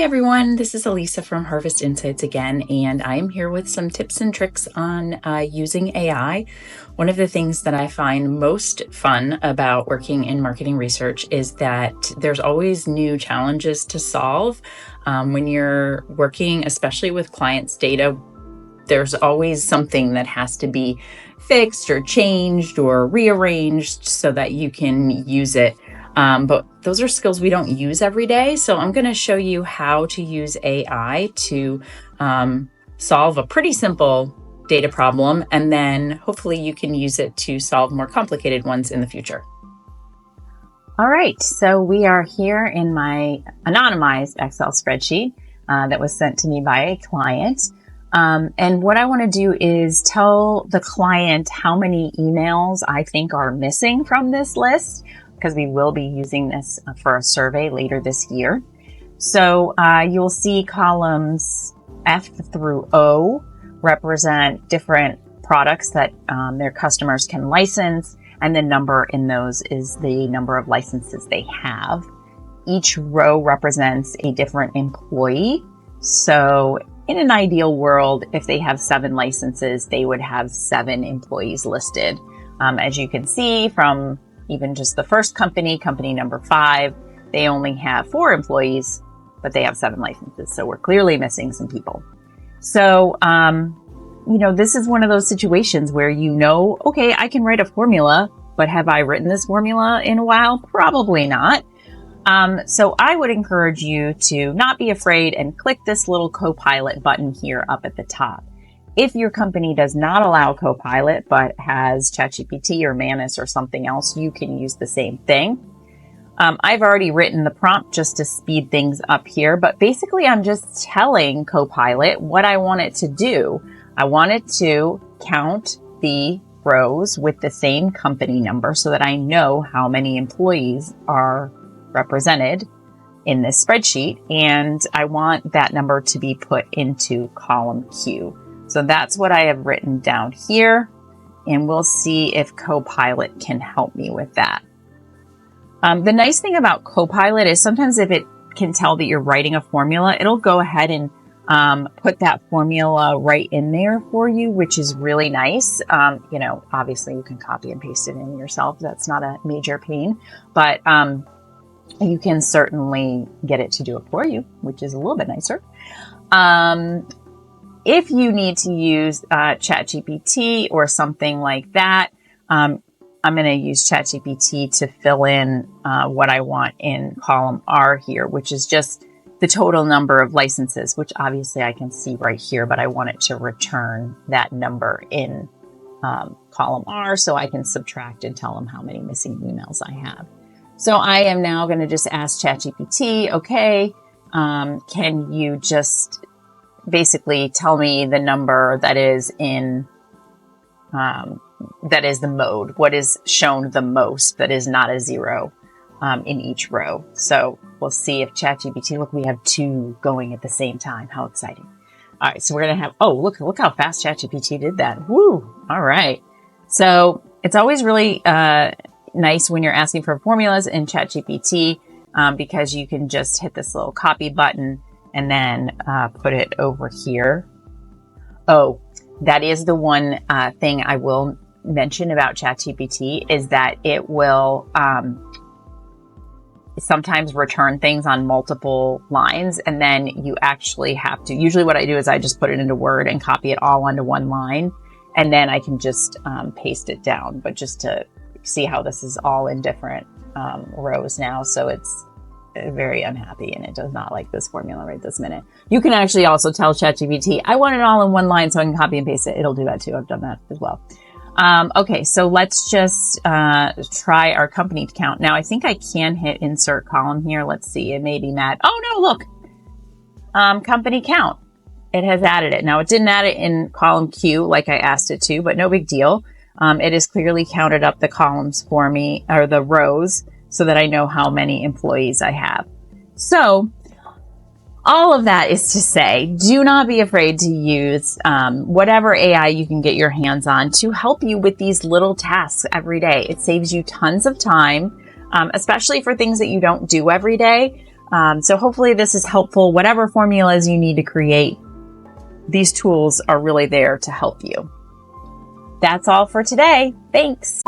everyone, this is Elisa from Harvest Insights again, and I am here with some tips and tricks on using AI. One of the things that I find most fun about working in marketing research is that there's always new challenges to solve. When you're working, especially with clients' data, there's always something that has to be fixed or changed or rearranged so that you can use it. But those are skills we don't use every day. So I'm going to show you how to use AI to solve a pretty simple data problem, and then hopefully you can use it to solve more complicated ones in the future. All right, so we are here in my anonymized Excel spreadsheet that was sent to me by a client. And what I want to do is tell the client how many emails I think are missing from this list, because we will be using this for a survey later this year. So you'll see columns F through O represent different products that their customers can license, and the number in those is the number of licenses they have. Each row represents a different employee. So in an ideal world, if they have 7 licenses, they would have 7 employees listed. As you can see from even just the first company number 5, they only have 4 employees, but they have 7 licenses. So we're clearly missing some people. So, this is one of those situations where okay, I can write a formula, but have I written this formula in a while? Probably not. So I would encourage you to not be afraid and click this little Copilot button here up at the top. If your company does not allow Copilot, but has ChatGPT or Manus or something else, you can use the same thing. I've already written the prompt just to speed things up here, but basically I'm just telling Copilot what I want it to do. I want it to count the rows with the same company number so that I know how many employees are represented in this spreadsheet, and I want that number to be put into column Q. So that's what I have written down here, and we'll see if Copilot can help me with that. The nice thing about Copilot is sometimes if it can tell that you're writing a formula, it'll go ahead and put that formula right in there for you, which is really nice. Obviously you can copy and paste it in yourself. That's not a major pain, but you can certainly get it to do it for you, which is a little bit nicer. If you need to use ChatGPT or something like that, I'm going to use ChatGPT to fill in what I want in column R here, which is just the total number of licenses, which obviously I can see right here, but I want it to return that number in column R so I can subtract and tell them how many missing emails I have. So I am now going to just ask ChatGPT, okay, can you just basically tell me the number that is in, that is the mode, what is shown the most, that is not a 0 in each row. So we'll see if ChatGPT, look, we have 2 going at the same time. How exciting. All right, so we're going to have, look how fast ChatGPT did that. Woo. All right. So it's always really nice when you're asking for formulas in ChatGPT because you can just hit this little copy button and then put it over here. Oh, that is the one thing I will mention about ChatGPT is that it will sometimes return things on multiple lines, and then you actually have to, usually what I do is I just put it into Word and copy it all onto one line, and then I can just paste it down. But just to see how this is all in different rows now, so it's very unhappy and it does not like this formula right this minute. You can actually also tell ChatGPT, I want it all in one line so I can copy and paste it. It'll do that too. I've done that as well. Okay, so let's just try our company count. Now I think I can hit insert column here. Let's see, it may be mad. Oh no, look, company count. It has added it. Now it didn't add it in column Q like I asked it to, but no big deal. It has clearly counted up the columns for me, or the rows, so that I know how many employees I have. So all of that is to say, do not be afraid to use whatever AI you can get your hands on to help you with these little tasks every day. It saves you tons of time, especially for things that you don't do every day. So hopefully this is helpful. Whatever formulas you need to create, these tools are really there to help you. That's all for today. Thanks.